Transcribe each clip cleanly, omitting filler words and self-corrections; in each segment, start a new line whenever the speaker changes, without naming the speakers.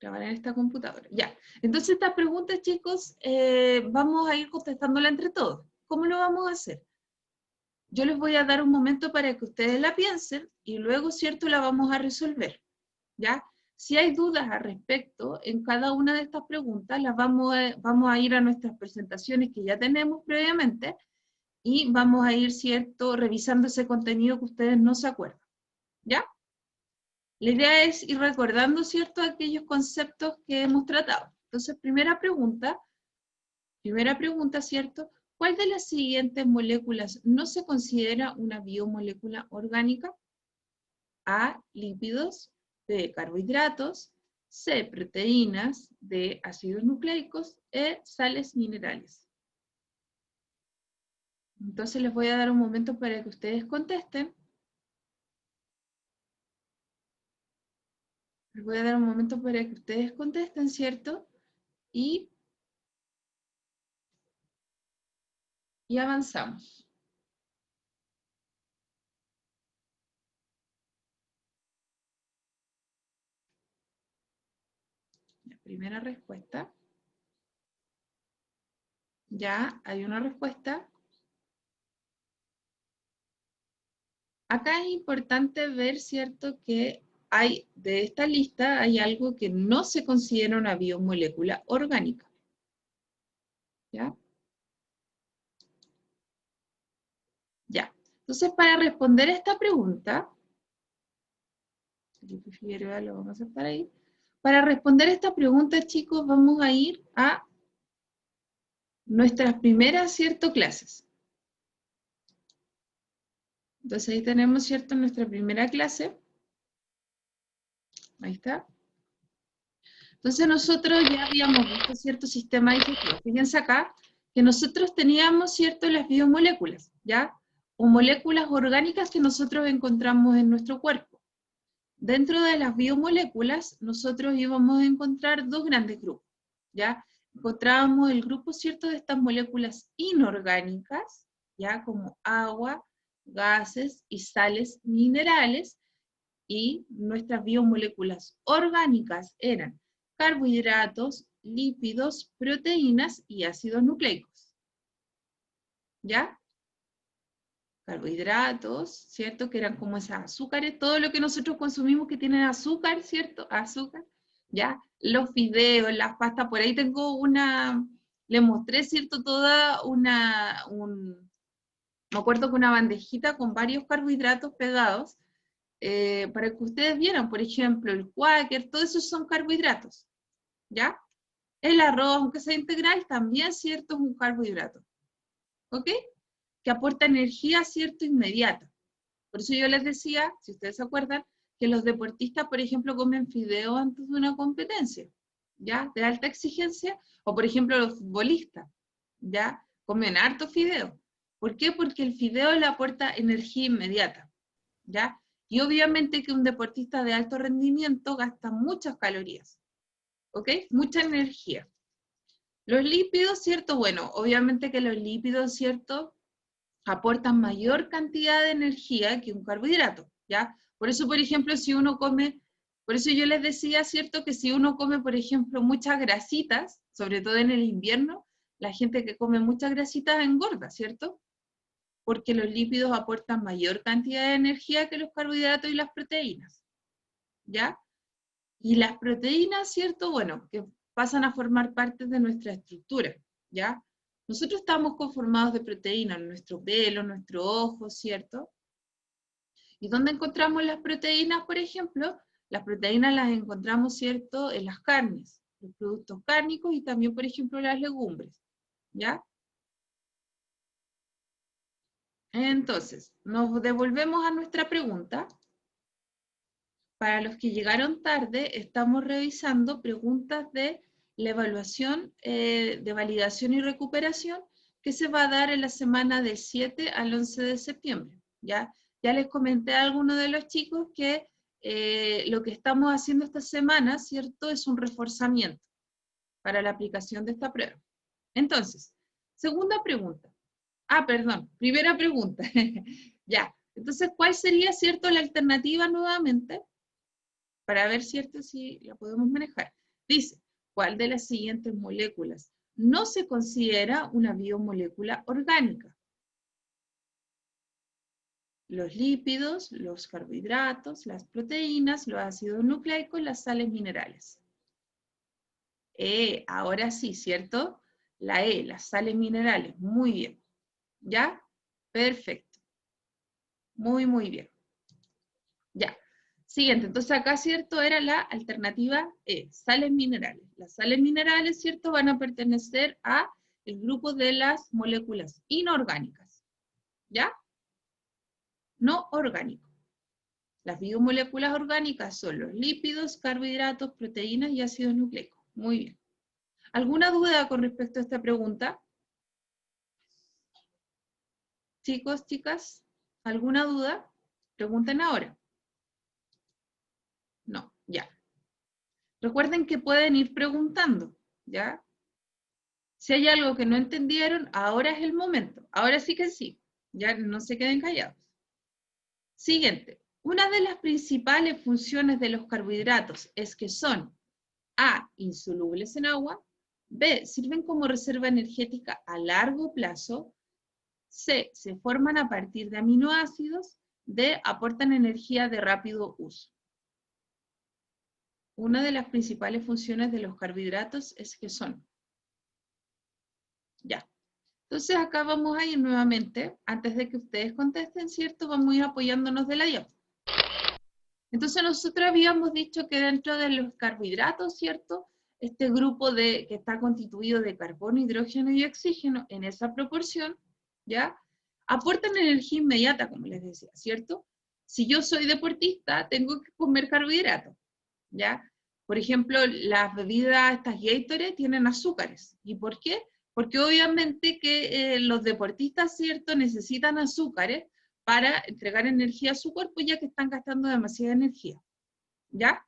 Grabar en esta computadora. Ya. Entonces estas preguntas, chicos, vamos a ir contestándolas entre todos. ¿Cómo lo vamos a hacer? Yo les voy a dar un momento para que ustedes la piensen y luego, ¿cierto?, la vamos a resolver. ¿Ya? Si hay dudas al respecto, en cada una de estas preguntas las vamos a ir a nuestras presentaciones que ya tenemos previamente y vamos a ir, ¿cierto?, revisando ese contenido que ustedes no se acuerdan. ¿Ya? La idea es ir recordando, ¿cierto?, aquellos conceptos que hemos tratado. Entonces, primera pregunta, ¿cierto? ¿Cuál de las siguientes moléculas no se considera una biomolécula orgánica? A, lípidos, B, carbohidratos, C, proteínas, D, ácidos nucleicos, E, sales minerales. Entonces les voy a dar un momento para que ustedes contesten. Les voy a dar un momento para que ustedes contesten, ¿cierto? Y avanzamos. La primera respuesta. Ya hay una respuesta. Acá es importante ver, ¿cierto?, que hay, de esta lista, hay algo que no se considera una biomolécula orgánica. ¿Ya? Ya. Entonces, para responder esta pregunta, Felipe Figueroa lo vamos a aceptar ahí. Para responder esta pregunta, chicos, vamos a ir a nuestras primeras, ¿cierto?, clases. Entonces ahí tenemos, ¿cierto?, nuestra primera clase. Ahí está. Entonces nosotros ya habíamos visto cierto sistema digestivo. Fíjense acá que nosotros teníamos, ¿cierto?, las biomoléculas, ¿ya? O moléculas orgánicas que nosotros encontramos en nuestro cuerpo. Dentro de las biomoléculas, nosotros íbamos a encontrar dos grandes grupos, ¿ya? Encontrábamos el grupo, ¿cierto?, de estas moléculas inorgánicas, ¿ya? Como agua, gases y sales minerales, y nuestras biomoléculas orgánicas eran carbohidratos, lípidos, proteínas y ácidos nucleicos. ¿Ya? Carbohidratos, ¿cierto? Que eran como esos azúcares, todo lo que nosotros consumimos que tienen azúcar, ¿cierto? Azúcar, ¿ya? Los fideos, las pastas, por ahí tengo una, le mostré, ¿cierto? Me acuerdo que una bandejita con varios carbohidratos pegados, para que ustedes vieran, por ejemplo, el Quaker, todos esos son carbohidratos, ¿ya? El arroz, aunque sea integral, también, ¿cierto?, es un carbohidrato, ¿ok? Que aporta energía, ¿cierto?, inmediata. Por eso yo les decía, si ustedes se acuerdan, que los deportistas, por ejemplo, comen fideo antes de una competencia, ¿ya? De alta exigencia, o por ejemplo los futbolistas, ¿ya? Comen harto fideo. ¿Por qué? Porque el fideo le aporta energía inmediata, ¿ya? Y obviamente que un deportista de alto rendimiento gasta muchas calorías, ¿ok? Mucha energía. Los lípidos, ¿cierto? Bueno, obviamente que los lípidos, ¿cierto?, aportan mayor cantidad de energía que un carbohidrato, ¿ya? Por eso, por ejemplo, si uno come, por eso yo les decía, ¿cierto?, que si uno come, por ejemplo, muchas grasitas, sobre todo en el invierno, la gente que come muchas grasitas engorda, ¿cierto? Porque los lípidos aportan mayor cantidad de energía que los carbohidratos y las proteínas, ¿ya? Y las proteínas, ¿cierto? Bueno, que pasan a formar parte de nuestra estructura, ¿ya? Nosotros estamos conformados de proteínas, nuestro pelo, nuestro ojo, ¿cierto? ¿Y dónde encontramos las proteínas, por ejemplo? Las proteínas las encontramos, ¿cierto?, en las carnes, los productos cárnicos y también, por ejemplo, las legumbres, ¿ya? Entonces, nos devolvemos a nuestra pregunta. Para los que llegaron tarde, estamos revisando preguntas de la evaluación de validación y recuperación que se va a dar en la semana del 7 al 11 de septiembre. Ya les comenté a algunos de los chicos que lo que estamos haciendo esta semana, ¿cierto?, es un reforzamiento para la aplicación de esta prueba. Entonces, segunda pregunta. Perdón, primera pregunta. Ya, entonces, ¿cuál sería, cierto, la alternativa nuevamente? Para ver, ¿cierto?, si la podemos manejar. Dice, ¿cuál de las siguientes moléculas no se considera una biomolécula orgánica? Los lípidos, los carbohidratos, las proteínas, los ácidos nucleicos, las sales minerales. Ahora sí, ¿cierto? La E, las sales minerales. Muy bien. ¿Ya? Perfecto. Muy, muy bien. Ya. Siguiente. Entonces acá, ¿cierto? Era la alternativa E, sales minerales. Las sales minerales, ¿cierto? Van a pertenecer a el grupo de las moléculas inorgánicas. ¿Ya? No orgánico. Las biomoléculas orgánicas son los lípidos, carbohidratos, proteínas y ácidos nucleicos. Muy bien. ¿Alguna duda con respecto a esta pregunta? Chicos, chicas, ¿alguna duda? Pregunten ahora. No, ya. Recuerden que pueden ir preguntando, ¿ya? Si hay algo que no entendieron, ahora es el momento. Ahora sí que sí. Ya no se queden callados. Siguiente. Una de las principales funciones de los carbohidratos es que son A, insolubles en agua, B, sirven como reserva energética a largo plazo, C, se forman a partir de aminoácidos, D, aportan energía de rápido uso. Una de las principales funciones de los carbohidratos es que son. Ya. Entonces acá vamos a ir nuevamente, antes de que ustedes contesten, ¿cierto? Vamos a ir apoyándonos de la diapositiva. Entonces nosotros habíamos dicho que dentro de los carbohidratos, ¿cierto? Este grupo que está constituido de carbono, hidrógeno y oxígeno, en esa proporción, ¿ya? Aportan energía inmediata, como les decía, ¿cierto? Si yo soy deportista, tengo que comer carbohidratos, ¿ya? Por ejemplo, las bebidas, estas Gatorade, tienen azúcares. ¿Y por qué? Porque obviamente que los deportistas, ¿cierto?, necesitan azúcares para entregar energía a su cuerpo, ya que están gastando demasiada energía. ¿Ya?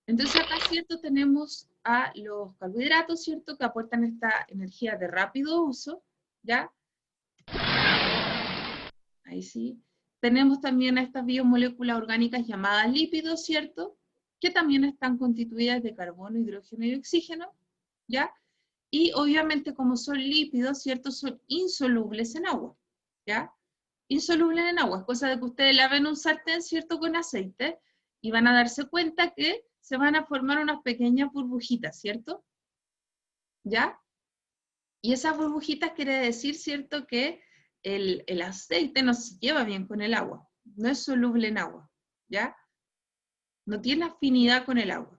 Entonces acá, ¿cierto?, tenemos a los carbohidratos, ¿cierto?, que aportan esta energía de rápido uso, ¿ya? Ahí sí. Tenemos también a estas biomoléculas orgánicas llamadas lípidos, ¿cierto?, que también están constituidas de carbono, hidrógeno y oxígeno, ¿ya? Y obviamente como son lípidos, ¿cierto?, son insolubles en agua, ¿ya? Insolubles en agua, es cosa de que ustedes laven un sartén, ¿cierto?, con aceite, y van a darse cuenta que se van a formar unas pequeñas burbujitas, ¿cierto? ¿Ya? Y esas burbujitas quiere decir, ¿cierto?, que el aceite no se lleva bien con el agua, no es soluble en agua, ¿ya? No tiene afinidad con el agua.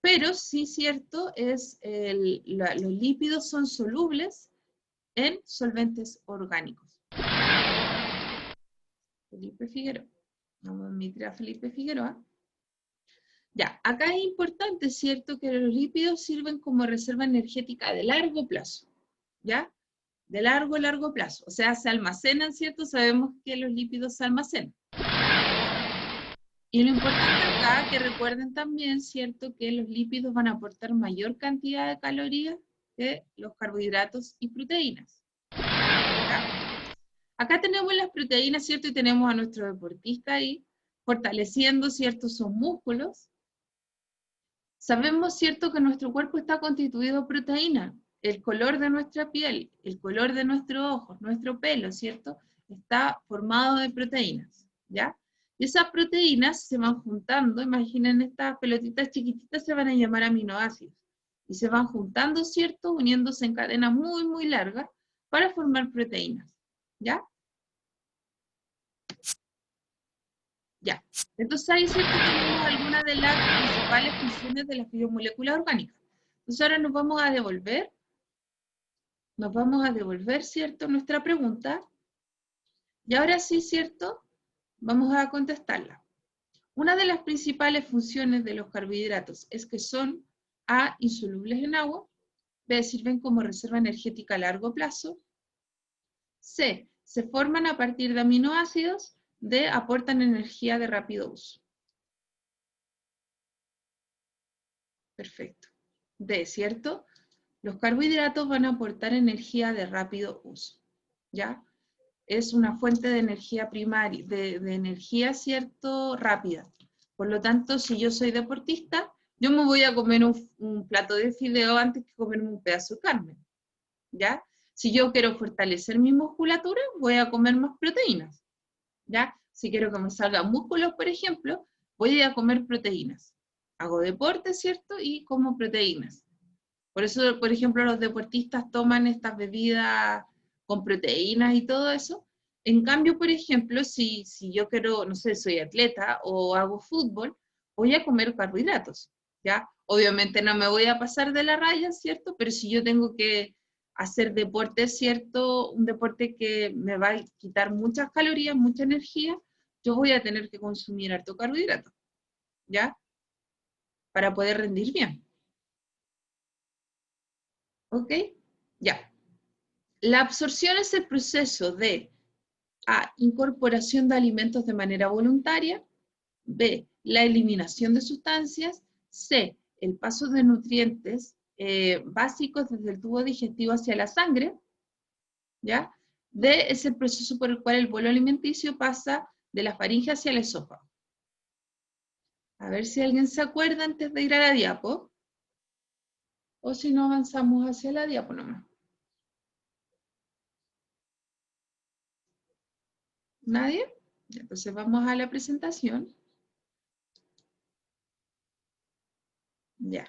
Pero sí, cierto, los lípidos son solubles en solventes orgánicos. Felipe Figueroa. Vamos a admitir a Felipe Figueroa. Ya, acá es importante, ¿cierto?, que los lípidos sirven como reserva energética de largo plazo, ¿ya? De largo plazo. O sea, se almacenan, ¿cierto? Sabemos que los lípidos se almacenan. Y lo importante acá, que recuerden también, ¿cierto?, que los lípidos van a aportar mayor cantidad de calorías que los carbohidratos y proteínas. ¿Ya? Acá tenemos las proteínas, ¿cierto? Y tenemos a nuestro deportista ahí, fortaleciendo, ¿cierto?, sus músculos. Sabemos, ¿cierto?, que nuestro cuerpo está constituido de proteínas. El color de nuestra piel, el color de nuestros ojos, nuestro pelo, ¿cierto?, está formado de proteínas, ¿ya? Y esas proteínas se van juntando, imaginen estas pelotitas chiquititas, se van a llamar aminoácidos. Y se van juntando, ¿cierto?, uniéndose en cadenas muy, muy largas para formar proteínas, ¿ya? Ya. Entonces ahí, ¿cierto?, tenemos algunas de las principales funciones de las biomoléculas orgánicas. Entonces ahora nos vamos a devolver, ¿cierto?, nuestra pregunta. Y ahora sí, ¿cierto?, vamos a contestarla. Una de las principales funciones de los carbohidratos es que son A, insolubles en agua, B, sirven como reserva energética a largo plazo, C, se forman a partir de aminoácidos, D, aportan energía de rápido uso. Perfecto. D, ¿cierto? Los carbohidratos van a aportar energía de rápido uso, ¿ya? es una fuente de energía primaria, de energía, ¿cierto?, rápida. Por lo tanto, si yo soy deportista, yo me voy a comer un plato de fideo antes que comerme un pedazo de carne, ¿ya? Si yo quiero fortalecer mi musculatura, voy a comer más proteínas, ¿ya? Si quiero que me salgan músculos, por ejemplo, voy a ir a comer proteínas. Hago deporte, ¿cierto? Y como proteínas. Por eso, por ejemplo, los deportistas toman estas bebidas con proteínas y todo eso. En cambio, por ejemplo, si yo quiero, no sé, soy atleta o hago fútbol, voy a comer carbohidratos, ¿ya? Obviamente no me voy a pasar de la raya, ¿cierto? Pero si yo tengo que hacer deporte, ¿cierto? Un deporte que me va a quitar muchas calorías, mucha energía, yo voy a tener que consumir harto carbohidrato, ¿ya? Para poder rendir bien. ¿Ok? Ya. La absorción es el proceso de A, incorporación de alimentos de manera voluntaria, B, la eliminación de sustancias, C, el paso de nutrientes básicos desde el tubo digestivo hacia la sangre, ¿ya? D, es el proceso por el cual el bolo alimenticio pasa de la faringe hacia el esófago. A ver si alguien se acuerda antes de ir a la diapo, o si no avanzamos hacia la diapo nomás. ¿Nadie? Entonces vamos a la presentación. Ya.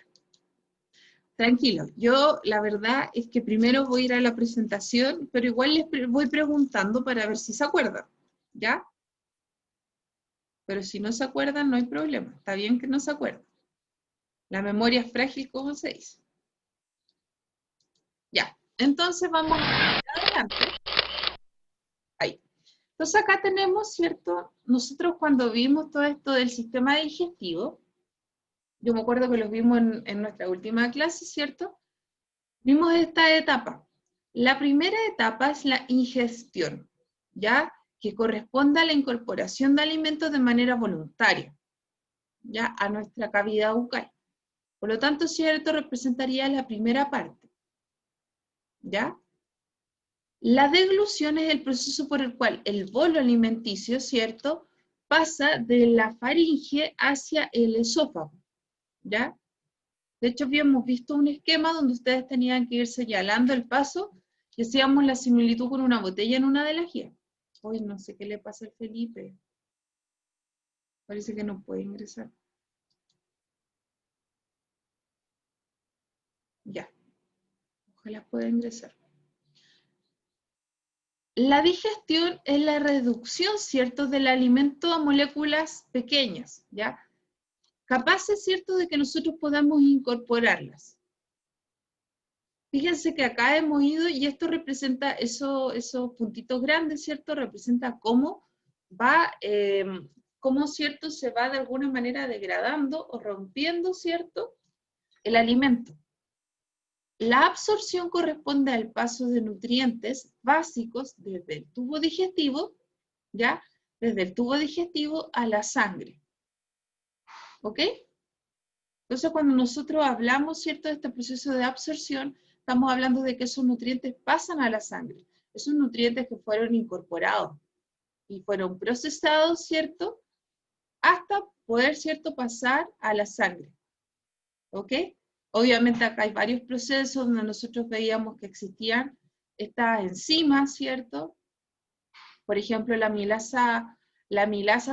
Tranquilo, yo la verdad es que primero voy a ir a la presentación, pero igual les voy preguntando para ver si se acuerdan, ¿ya? Pero si no se acuerdan, no hay problema, está bien que no se acuerden. La memoria es frágil, como se dice. Ya, entonces vamos adelante. Ahí. Entonces acá tenemos, ¿cierto? Nosotros cuando vimos todo esto del sistema digestivo, yo me acuerdo que los vimos en nuestra última clase, ¿cierto? Vimos esta etapa. La primera etapa es la ingestión, ¿ya? Que corresponde a la incorporación de alimentos de manera voluntaria, ¿ya? A nuestra cavidad bucal. Por lo tanto, ¿cierto? Representaría la primera parte, ¿ya? La deglución es el proceso por el cual el bolo alimenticio, ¿cierto? Pasa de la faringe hacia el esófago, ¿ya? De hecho, habíamos visto un esquema donde ustedes tenían que ir señalando el paso y hacíamos la similitud con una botella en una de las guías. Hoy no sé qué le pasa al Felipe. Parece que no puede ingresar. Ya. Ojalá pueda ingresar. La digestión es la reducción, ¿cierto?, del alimento a moléculas pequeñas, ¿ya? Capaces, ¿cierto?, de que nosotros podamos incorporarlas. Fíjense que acá hemos ido, y esto representa esos puntitos grandes, ¿cierto? Representa cómo va, cómo, ¿cierto?, se va de alguna manera degradando o rompiendo, ¿cierto?, el alimento. La absorción corresponde al paso de nutrientes básicos desde el tubo digestivo, ¿ya? Desde el tubo digestivo a la sangre. ¿Ok? Entonces, cuando nosotros hablamos, ¿cierto?, de este proceso de absorción, estamos hablando de que esos nutrientes pasan a la sangre. Esos nutrientes que fueron incorporados y fueron procesados, ¿cierto?, hasta poder, ¿cierto?, pasar a la sangre. ¿Ok? Obviamente acá hay varios procesos donde nosotros veíamos que existían estas enzimas, ¿cierto? Por ejemplo, la milasa,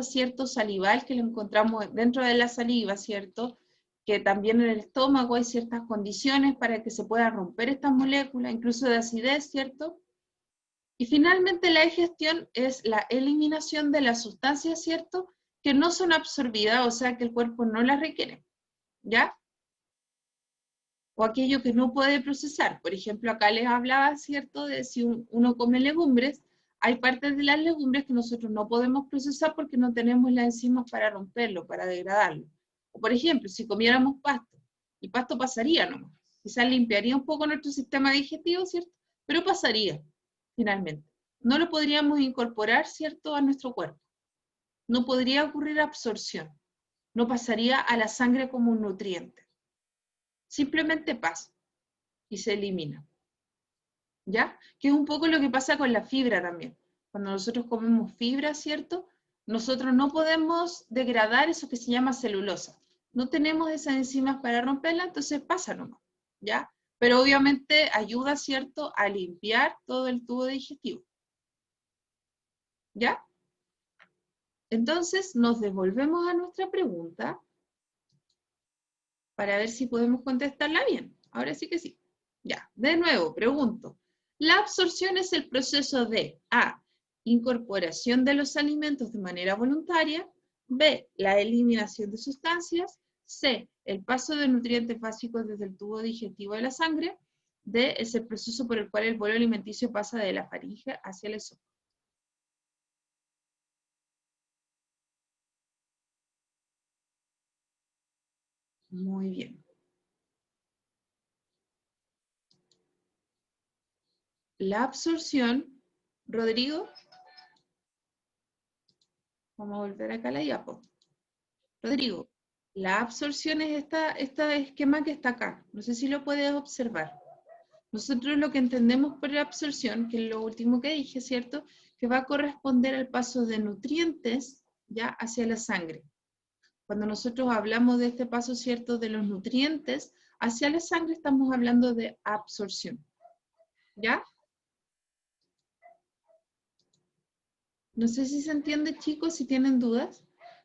¿cierto?, salival, que lo encontramos dentro de la saliva, ¿cierto? Que también en el estómago hay ciertas condiciones para que se puedan romper estas moléculas, incluso de acidez, ¿cierto? Y finalmente la digestión es la eliminación de las sustancias, ¿cierto?, que no son absorbidas, o sea, que el cuerpo no las requiere, ¿ya? O aquello que no puede procesar. Por ejemplo, acá les hablaba, ¿cierto?, de si uno come legumbres, hay partes de las legumbres que nosotros no podemos procesar porque no tenemos las enzimas para romperlo, para degradarlo. O por ejemplo, si comiéramos pasto, el pasto pasaría nomás. Quizás limpiaría un poco nuestro sistema digestivo, ¿cierto? Pero pasaría, finalmente. No lo podríamos incorporar, ¿cierto?, a nuestro cuerpo. No podría ocurrir absorción. No pasaría a la sangre como un nutriente. Simplemente pasa y se elimina, ¿ya? Que es un poco lo que pasa con la fibra también. cuando nosotros comemos fibra, ¿cierto? Nosotros no podemos degradar eso que se llama celulosa. No tenemos esas enzimas para romperla, entonces pasa nomás, ¿ya? Pero obviamente ayuda, ¿cierto?, a limpiar todo el tubo digestivo. ¿Ya? Entonces nos devolvemos a nuestra pregunta para ver si podemos contestarla bien. Ahora sí que sí. Ya, de nuevo, pregunto. La absorción es el proceso de A, incorporación de los alimentos de manera voluntaria, B, la eliminación de sustancias, C, el paso de nutrientes básicos desde el tubo digestivo de la sangre, D, es el proceso por el cual el bolo alimenticio pasa de la faringe hacia el esófago. Muy bien. La absorción, Rodrigo, vamos a volver acá a la diapo. Rodrigo, la absorción es este esquema que está acá. No sé si lo puedes observar. Nosotros lo que entendemos por la absorción, que es lo último que dije, ¿cierto? Que va a corresponder al paso de nutrientes ya hacia la sangre. Cuando nosotros hablamos de este paso, ¿cierto? De los nutrientes hacia la sangre, estamos hablando de absorción. ¿Ya? No sé si se entiende, chicos, si tienen dudas.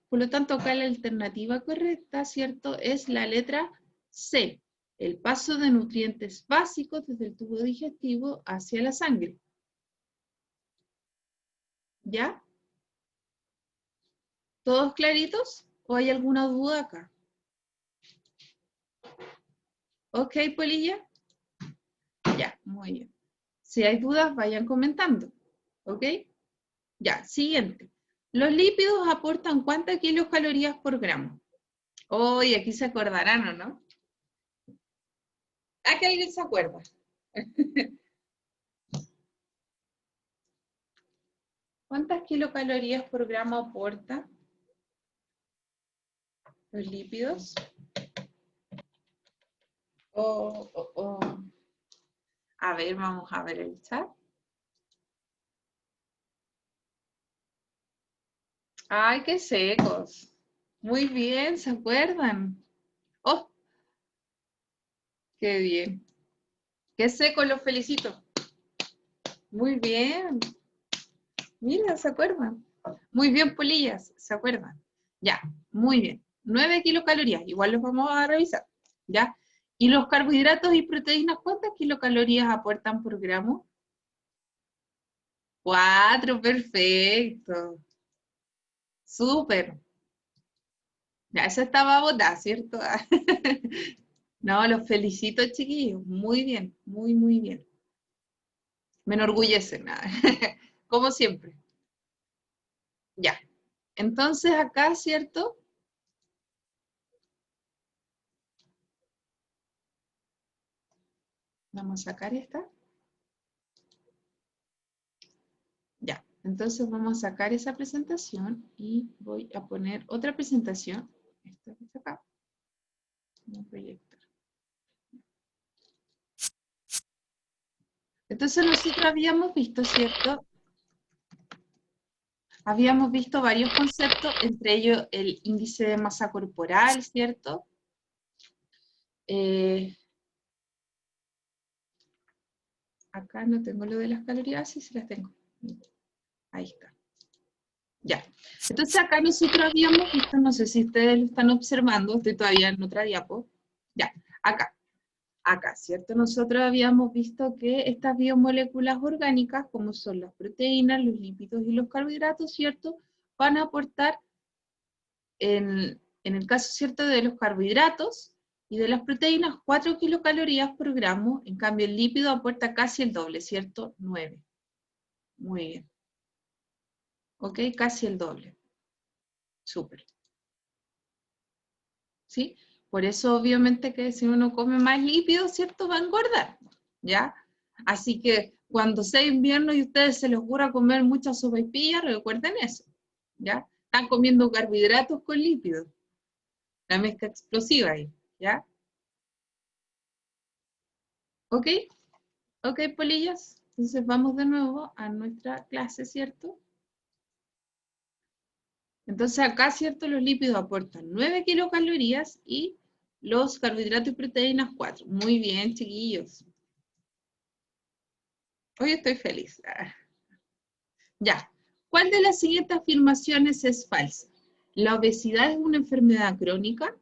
Por lo tanto, acá la alternativa correcta, ¿cierto? Es la letra C, el paso de nutrientes básicos desde el tubo digestivo hacia la sangre. ¿Ya? ¿Todos claritos? ¿O hay alguna duda acá? ¿Ok, Polilla? Ya, muy bien. Si hay dudas, vayan comentando. ¿Ok? Ya, siguiente. Los lípidos aportan ¿cuántas kilocalorías por gramo? Hoy aquí se acordarán, ¿o no? ¿A qué alguien se acuerda? ¿Cuántas kilocalorías por gramo aporta los lípidos? A ver, vamos a ver el chat. ¡Ay, qué secos! Muy bien, ¿se acuerdan? ¡Oh, qué bien! ¡Qué secos, los felicito! Muy bien. Mira, ¿se acuerdan? Muy bien, polillas, ¿se acuerdan? Ya, muy bien. 9 kilocalorías, igual los vamos a revisar, ¿ya? ¿Y los carbohidratos y proteínas cuántas kilocalorías aportan por gramo? 4, perfecto. Súper. Ya, esa estaba botada, ¿cierto? No, los felicito, chiquillos. Muy bien, muy, muy bien. Me enorgullece, nada. Como siempre. Ya. Entonces acá, ¿cierto? Vamos a sacar esta. Ya. Entonces vamos a sacar esa presentación y voy a poner otra presentación. Esta que está acá. Un proyector. Entonces nosotros habíamos visto, ¿cierto? Habíamos visto varios conceptos, entre ellos el índice de masa corporal, ¿cierto? Acá no tengo lo de las calorías, sí, sí las tengo. Ahí está. Ya. Entonces acá nosotros habíamos visto, no sé si ustedes lo están observando, estoy todavía en otra diapo. Ya, acá, ¿cierto? Nosotros habíamos visto que estas biomoléculas orgánicas, como son las proteínas, los lípidos y los carbohidratos, ¿cierto? Van a aportar, en el caso, ¿cierto?, de los carbohidratos y de las proteínas, 4 kilocalorías por gramo, en cambio el lípido aporta casi el doble, ¿cierto? 9. Muy bien. ¿Ok? Casi el doble. Súper. ¿Sí? Por eso obviamente que si uno come más lípidos, ¿cierto? Va a engordar, ¿ya? Así que cuando sea invierno y ustedes se les ocurra comer mucha sopaipilla, recuerden eso, ¿ya? Están comiendo carbohidratos con lípidos. La mezcla explosiva ahí, ¿ya? ¿Ok? ¿Ok, polillas? Entonces vamos de nuevo a nuestra clase, ¿cierto? Entonces acá, ¿cierto? Los lípidos aportan 9 kilocalorías y los carbohidratos y proteínas 4. Muy bien, chiquillos. Hoy estoy feliz. Ya. ¿Cuál de las siguientes afirmaciones es falsa? ¿La obesidad es una enfermedad crónica?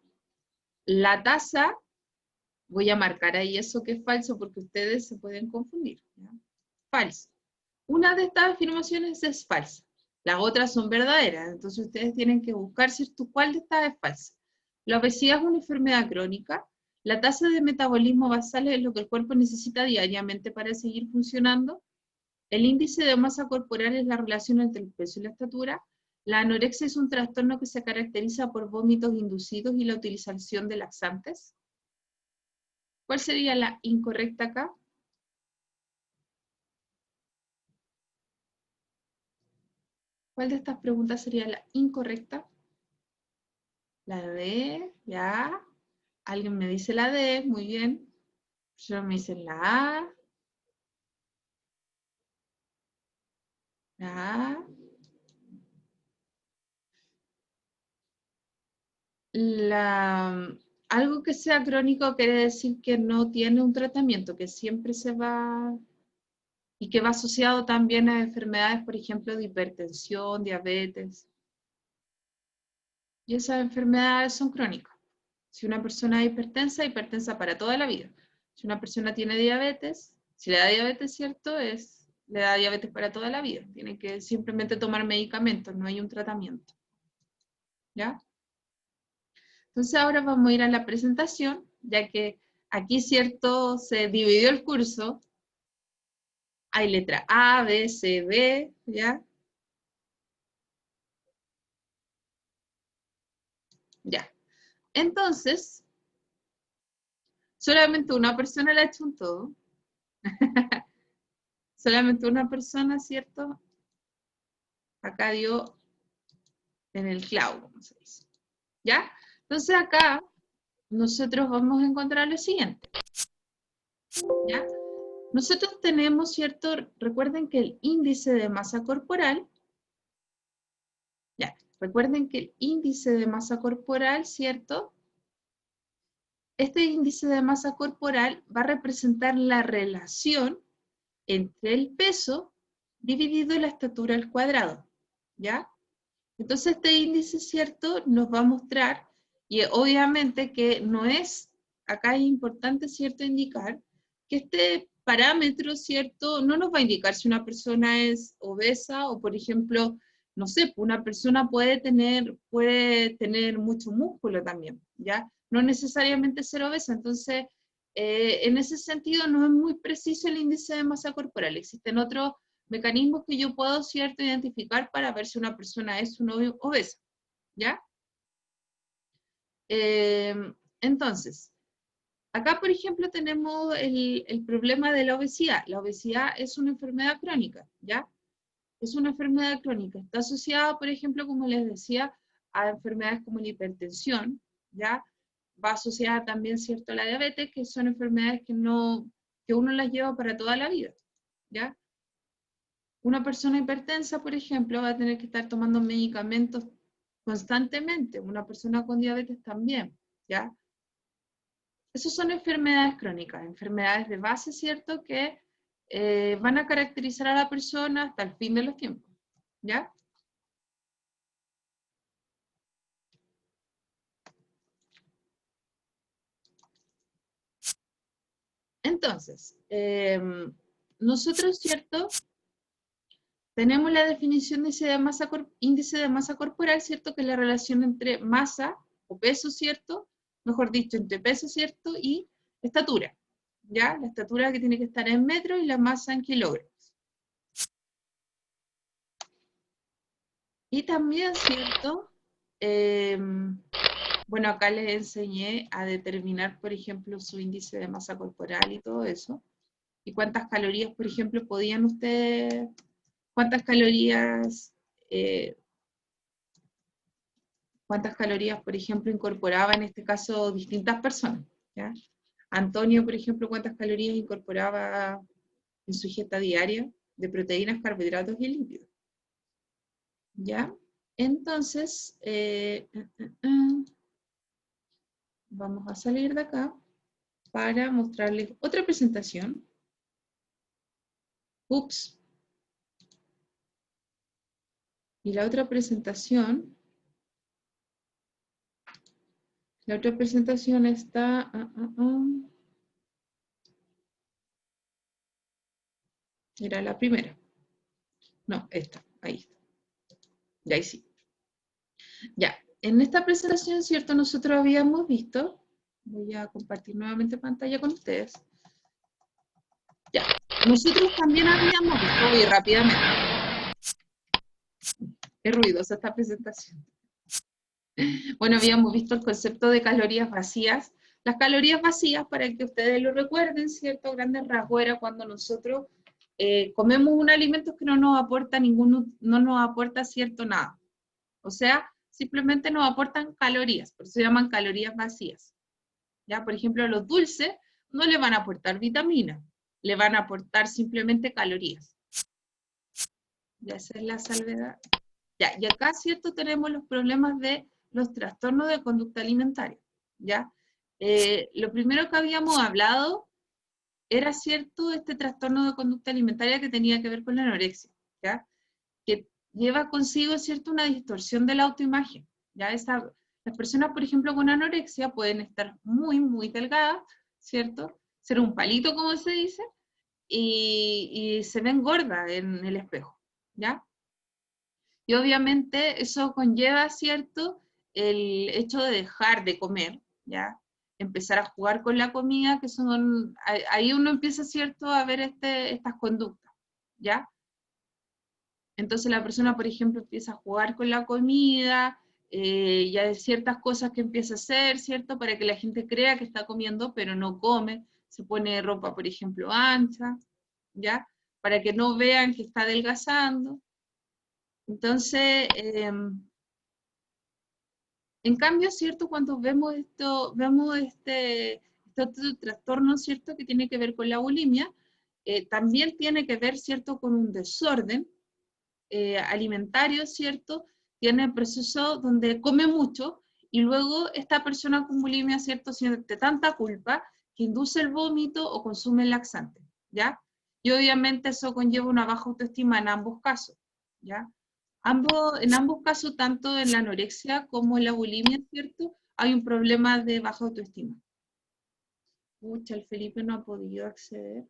La tasa, voy a marcar ahí eso que es falso porque ustedes se pueden confundir. ¿Ya? Falso. Una de estas afirmaciones es falsa. Las otras son verdaderas. Entonces ustedes tienen que buscar, ¿cierto? ¿Cuál de estas es falsa? La obesidad es una enfermedad crónica. La tasa de metabolismo basal es lo que el cuerpo necesita diariamente para seguir funcionando. El índice de masa corporal es la relación entre el peso y la estatura. La anorexia es un trastorno que se caracteriza por vómitos inducidos y la utilización de laxantes. ¿Cuál sería la incorrecta acá? ¿Cuál de estas preguntas sería la incorrecta? La D, ya. Alguien me dice la D, muy bien. Yo me dicen la A. La A. Algo que sea crónico quiere decir que no tiene un tratamiento, que siempre se va, y que va asociado también a enfermedades, por ejemplo, de hipertensión, diabetes. Y esas enfermedades son crónicas. Si una persona es hipertensa, hipertensa para toda la vida. Si una persona tiene diabetes, si le da diabetes, ¿cierto? Le da diabetes para toda la vida. Tiene que simplemente tomar medicamentos, no hay un tratamiento. ¿Ya? Entonces ahora vamos a ir a la presentación, ya que aquí, ¿cierto? Se dividió el curso. Hay letra A, B, C, D, ¿ya? Ya. Entonces, solamente una persona le ha hecho un todo. Solamente una persona, ¿cierto? Acá dio en el clavo, como se dice. ¿Ya? Entonces acá nosotros vamos a encontrar lo siguiente. ¿Ya? Nosotros tenemos, ¿cierto? Recuerden que el índice de masa corporal, ya, recuerden que el índice de masa corporal, ¿cierto? Este índice de masa corporal va a representar la relación entre el peso dividido la estatura al cuadrado, ¿ya? Entonces este índice, ¿cierto? Nos va a mostrar, y obviamente que no es, acá es importante, ¿cierto? Indicar que este parámetro, ¿cierto? No nos va a indicar si una persona es obesa o, por ejemplo, no sé, una persona puede tener mucho músculo también, ¿ya? No necesariamente ser obesa, entonces, en ese sentido no es muy preciso el índice de masa corporal. Existen otros mecanismos que yo puedo, ¿cierto?, identificar para ver si una persona es o no obesa, ¿ya? Eh, entonces, acá, por ejemplo, tenemos el problema de la obesidad. La obesidad es una enfermedad crónica, ¿ya? Es una enfermedad crónica. Está asociada, por ejemplo, como les decía, a enfermedades como la hipertensión, ¿ya? Va asociada también, ¿cierto?, a la diabetes, que son enfermedades que uno las lleva para toda la vida, ¿ya? Una persona hipertensa, por ejemplo, va a tener que estar tomando medicamentos constantemente. Una persona con diabetes también, ¿ya? Esas son enfermedades crónicas, enfermedades de base, ¿cierto? Que van a caracterizar a la persona hasta el fin de los tiempos, ¿ya? Entonces, nosotros, ¿cierto? Tenemos la definición de índice de masa corporal, ¿cierto? Que es la relación entre masa o peso, ¿cierto? Mejor dicho, entre peso, ¿cierto? Y estatura, ¿ya? La estatura que tiene que estar en metros y la masa en kilogramos. Y también, ¿cierto? Bueno, acá les enseñé a determinar, por ejemplo, su índice de masa corporal y todo eso. Y cuántas calorías, por ejemplo, podían ustedes, eh, cuántas calorías, por ejemplo, incorporaba en este caso distintas personas, ¿ya? Antonio, por ejemplo, cuántas calorías incorporaba en su ingesta diaria de proteínas, carbohidratos y lípidos. ¿Ya? Entonces, vamos a salir de acá para mostrarles otra presentación. Ups. Y la otra presentación está... Era la primera. No, esta, ahí está. Ya, ahí sí. Ya, en esta presentación, ¿cierto? Nosotros habíamos visto, voy a compartir nuevamente pantalla con ustedes. Ya, nosotros también habíamos visto, voy rápidamente. Es ruidosa esta presentación. Bueno, habíamos visto el concepto de calorías vacías. Las calorías vacías, para que ustedes lo recuerden, ¿cierto? Grandes rasgos era cuando nosotros comemos un alimento que no nos aporta no nos aporta cierto nada. O sea, simplemente nos aportan calorías, por eso se llaman calorías vacías. ¿Ya? Por ejemplo, los dulces no le van a aportar vitaminas, le van a aportar simplemente calorías. Ya esa es la salvedad. Ya, y acá, ¿cierto? Tenemos los problemas de los trastornos de conducta alimentaria, ¿ya? Lo primero que habíamos hablado era, ¿cierto?, este trastorno de conducta alimentaria que tenía que ver con la anorexia, ¿ya? Que lleva consigo, ¿cierto?, una distorsión de la autoimagen, ¿ya? Las personas, por ejemplo, con anorexia pueden estar muy, muy delgadas, ¿cierto? Ser un palito, como se dice, y se ven gordas en el espejo, ¿ya? Y obviamente eso conlleva, ¿cierto?, el hecho de dejar de comer, ¿ya? Empezar a jugar con la comida, que son, ahí uno empieza, ¿cierto?, a ver estas conductas, ¿ya? Entonces la persona, por ejemplo, empieza a jugar con la comida, ya hay ciertas cosas que empieza a hacer, ¿cierto?, para que la gente crea que está comiendo, pero no come, se pone ropa, por ejemplo, ancha, ¿ya? Para que no vean que está adelgazando. Entonces, en cambio, ¿cierto? Cuando vemos este otro trastorno, ¿cierto? Que tiene que ver con la bulimia, también tiene que ver, ¿cierto? Con un desorden alimentario, ¿cierto? Tiene proceso donde come mucho y luego esta persona con bulimia, ¿cierto? Siente tanta culpa que induce el vómito o consume el laxante, ¿ya? Y obviamente eso conlleva una baja autoestima en ambos casos, ¿ya? En ambos casos, tanto en la anorexia como en la bulimia, ¿cierto? Hay un problema de baja autoestima. Pucha, el Felipe no ha podido acceder.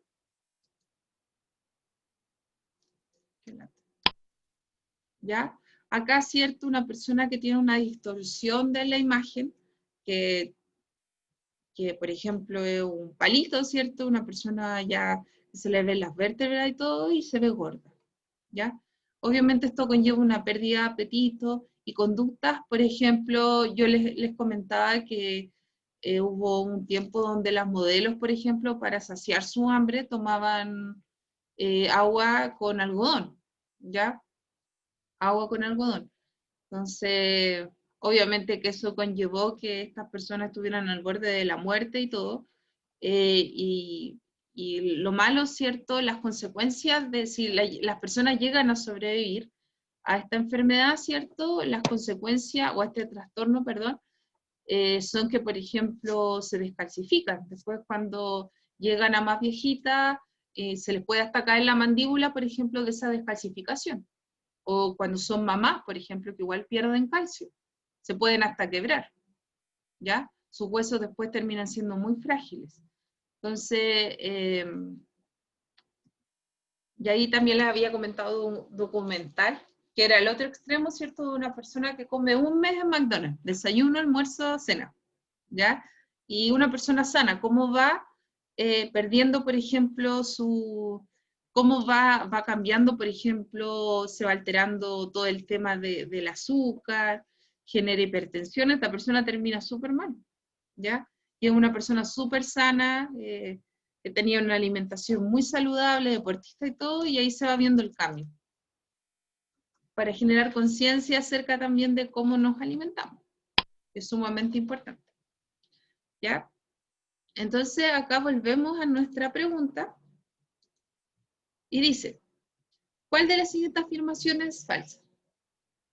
¿Ya? Acá, ¿cierto? Una persona que tiene una distorsión de la imagen, que por ejemplo es un palito, ¿cierto? Una persona ya se le ven las vértebras y todo y se ve gorda, ¿ya? Obviamente esto conlleva una pérdida de apetito y conductas, por ejemplo, yo les comentaba que hubo un tiempo donde las modelos, por ejemplo, para saciar su hambre tomaban agua con algodón, ¿ya? Agua con algodón. Entonces, obviamente que eso conllevó que estas personas estuvieran al borde de la muerte y todo. Y lo malo, ¿cierto? Las consecuencias de si las personas llegan a sobrevivir a esta enfermedad, ¿cierto? Las consecuencias, o a este trastorno, perdón, son que, por ejemplo, se descalcifican. Después, cuando llegan a más viejitas, se les puede hasta caer la mandíbula, por ejemplo, de esa descalcificación. O cuando son mamás, por ejemplo, que igual pierden calcio. Se pueden hasta quebrar, ¿ya? Sus huesos después terminan siendo muy frágiles. Entonces, y ahí también les había comentado un documental, que era el otro extremo, ¿cierto?, de una persona que come un mes en McDonald's, desayuno, almuerzo, cena, ¿ya? Y una persona sana, ¿cómo va perdiendo, por ejemplo, cómo va cambiando, por ejemplo, se va alterando todo el tema del azúcar, genera hipertensión, esta persona termina súper mal, ¿ya? Y es una persona súper sana, que tenía una alimentación muy saludable, deportista y todo, y ahí se va viendo el cambio. Para generar conciencia acerca también de cómo nos alimentamos. Es sumamente importante. ¿Ya? Entonces acá volvemos a nuestra pregunta. Y dice, ¿cuál de las siguientes afirmaciones es falsa?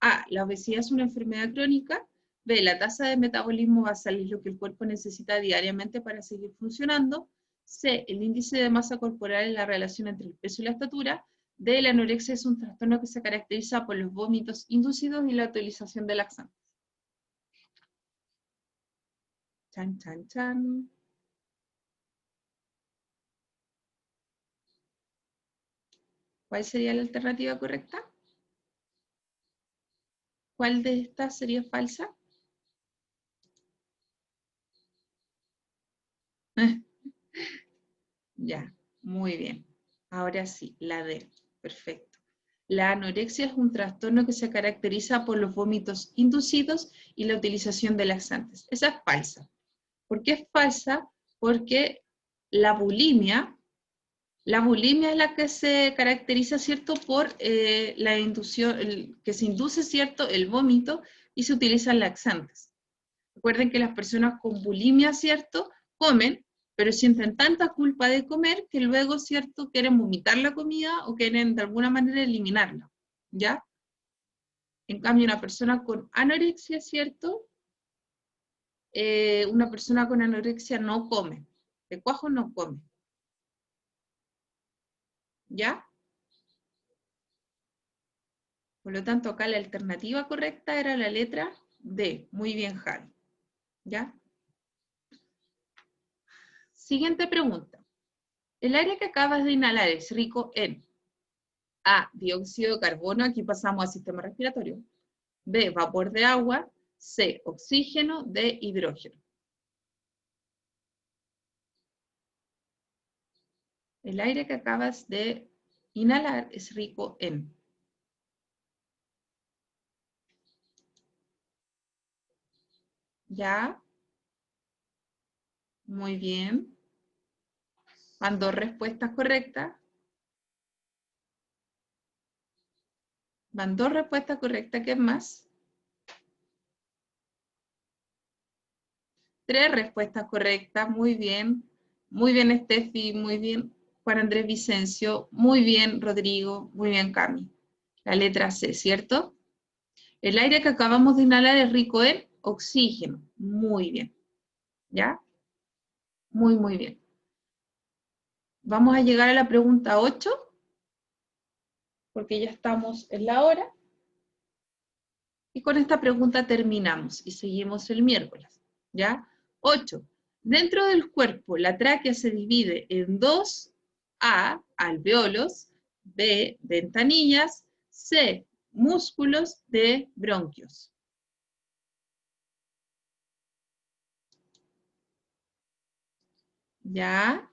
A, la obesidad es una enfermedad crónica. B, la tasa de metabolismo basal es lo que el cuerpo necesita diariamente para seguir funcionando. C, el índice de masa corporal es la relación entre el peso y la estatura. D, la anorexia es un trastorno que se caracteriza por los vómitos inducidos y la utilización de laxantes. Chan, chan, chan. ¿Cuál sería la alternativa correcta? ¿Cuál de estas sería falsa? Ya, muy bien. Ahora sí, la D. Perfecto. La anorexia es un trastorno que se caracteriza por los vómitos inducidos y la utilización de laxantes. Esa es falsa. ¿Por qué es falsa? Porque la bulimia es la que se caracteriza, ¿cierto?, por la inducción, que se induce, ¿cierto?, el vómito y se utilizan laxantes. Recuerden que las personas con bulimia, ¿cierto?, comen, pero sienten tanta culpa de comer que luego, ¿cierto?, quieren vomitar la comida o quieren de alguna manera eliminarla, ¿ya? En cambio, una persona con anorexia, ¿cierto? Una persona con anorexia no come, de cuajo no come, ¿ya? Por lo tanto, acá la alternativa correcta era la letra D. Muy bien, Javi, ¿ya? Siguiente pregunta. El aire que acabas de inhalar es rico en A, dióxido de carbono, aquí pasamos al sistema respiratorio. B, vapor de agua. C, oxígeno. D, hidrógeno. El aire que acabas de inhalar es rico en. ¿Ya? Muy bien. Van dos respuestas correctas. Van dos respuestas correctas, ¿qué más? Tres respuestas correctas, muy bien. Muy bien, Steffi, muy bien. Juan Andrés Vicencio, muy bien, Rodrigo, muy bien, Cami. La letra C, ¿cierto? El aire que acabamos de inhalar es rico en oxígeno. Muy bien. ¿Ya? Muy, muy bien. Vamos a llegar a la pregunta 8, porque ya estamos en la hora. Y con esta pregunta terminamos y seguimos el miércoles. ¿Ya? 8. Dentro del cuerpo, la tráquea se divide en dos: A, alveolos; B, ventanillas; C, músculos; D, bronquios. ¿Ya?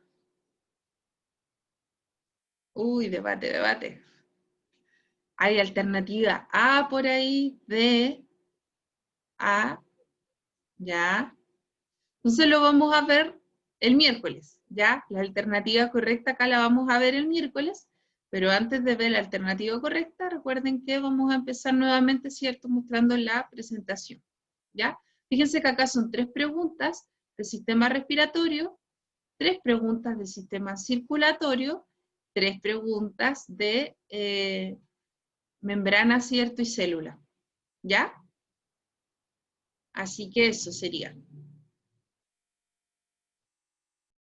Uy, debate, debate. Hay alternativa A por ahí, B, A, ¿ya? Entonces lo vamos a ver el miércoles, ¿ya? La alternativa correcta acá la vamos a ver el miércoles, pero antes de ver la alternativa correcta, recuerden que vamos a empezar nuevamente, ¿cierto?, mostrando la presentación, ¿ya? Fíjense que acá son 3 preguntas del sistema respiratorio, 3 preguntas del sistema circulatorio, 3 preguntas de membrana, ¿cierto?, y célula, ¿ya? Así que eso sería.